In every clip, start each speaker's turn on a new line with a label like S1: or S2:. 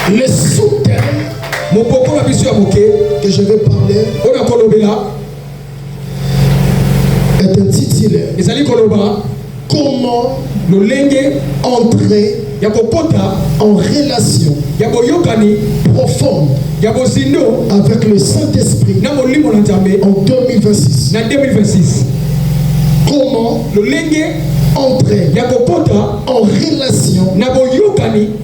S1: Le sous-thème que je vais parler est intitulé Comment entrer en relation profonde avec le Saint-Esprit en 2026. Comment entrer en relation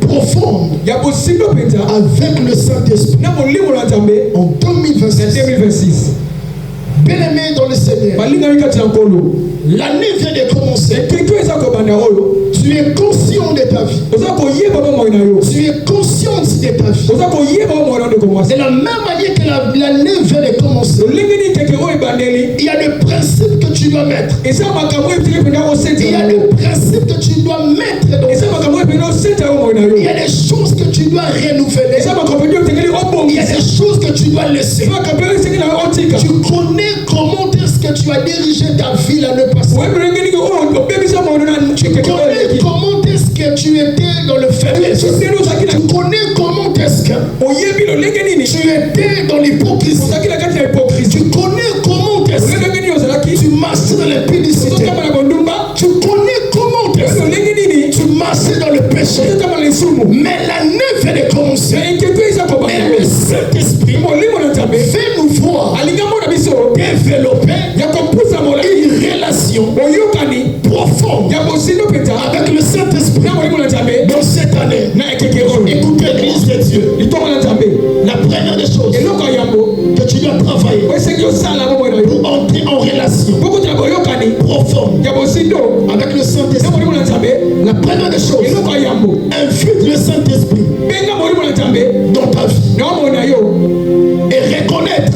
S1: profonde avec le Saint-Esprit en 2026. Bien-aimé dans le Seigneur, l'année vient de commencer. Tu es conscient de ta vie. Tu es conscient de ta vie. De la même manière que l'année vient de commencer, il y a des principes que tu dois mettre. Il y a des principes que tu dois mettre dans il y a des choses que tu dois renouveler. Il y a des choses que tu dois laisser. Tu connais comment est-ce que tu as dirigé ta vie l'année passée. Tu connais comment est-ce que tu étais dans le faiblesse. Tu connais comment est-ce que tu étais dans l'hypocrisie. Tu connais comment est-ce que tu marchais dans l'impudicité. Tu connais comment est-ce que tu marchais dans le péché. Mais l'année vient de commencer. Et le Saint-Esprit fait nous voir développer une relation profonde avec le Saint-Esprit dans cette année. Écoutez l'église de Dieu. La première des choses que tu dois travailler pour entrer en relation profonde avec le Saint-Esprit. La première des choses, invite le Saint-Esprit dans ta vie et reconnaître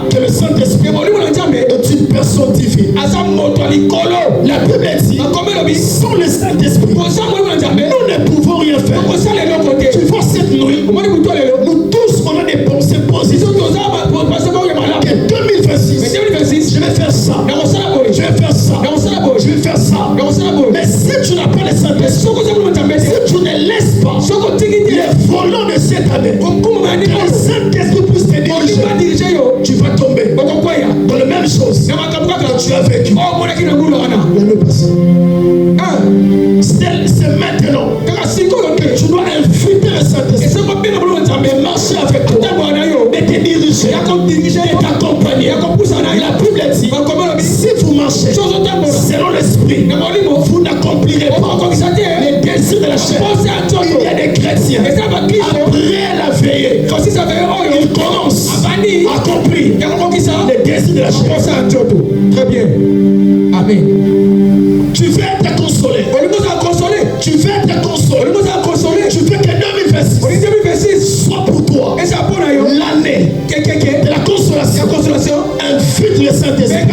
S1: que le Saint-Esprit est une personne divine. La Bible dit, sans le Saint-Esprit, nous ne pouvons rien faire. Tu vois cette nuit, nous tous on a des pensées positives. Et 2026, je vais faire ça. Je vais faire ça. Je vais faire ça. Mais si tu n'as pas le Saint-Esprit, si tu ne laisses pas les volants de cette année, que le Saint-Esprit puisse te diriger, tu vas tomber dans la même chose que tu as vécu l'année passée. C'est maintenant que tu dois inviter le Saint-Esprit et marcher avec toi, et te diriger, et t'accompagner. La Bible dit, si vous marchez selon l'Esprit, vous n'accomplirez pas les désirs de la chair. Il y a des chrétiens, après la veillée, ils commencent à accomplir les désirs de la chair.
S2: Très bien. Amen.
S1: Tu veux être consolé. Tu veux être consolé. Tu veux que 2026 soit pour toi l'année de la consolation. Invite le Saint-Esprit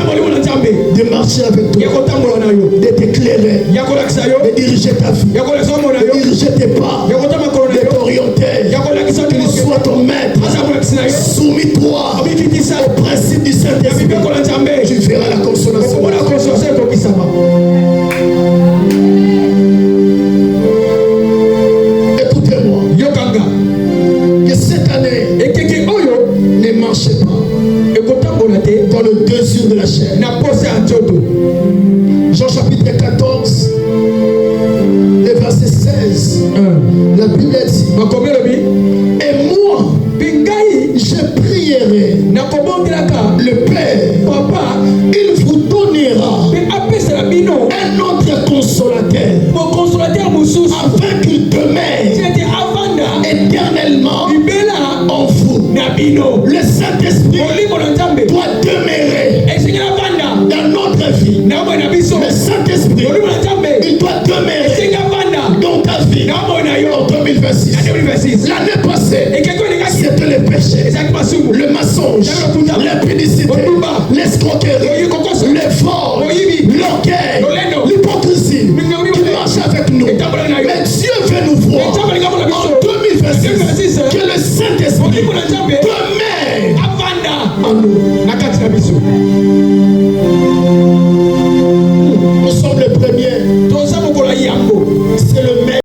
S1: de marcher avec toi, de t'éclairer, de diriger ta vie, de diriger tes pas, de t'orienter, qu'il soit ton maître. Soumis-toi au principe du Saint-Esprit. Tu verras la consolation. Écoutez-moi, que cette année ne marchez pas dans le désir de la chair. Jean chapitre 14, le verset 16. La Bible dit, et moi, je prierai le Père, Papa, il vous donnera un autre consolateur, afin qu'il demeure éternellement en vous. Le Saint-Esprit doit demeurer dans notre vie. Le Saint-Esprit, il doit demeurer dans ta vie en 2026. L'année passée, c'était le péché, le mensonge, l'impudicité, l'escroquerie, le vol, l'orgueil, l'hypocrisie qui marche avec nous. Mais Dieu veut nous voir en 2026 que le Saint-Esprit demeure en nous. Nous sommes les premiers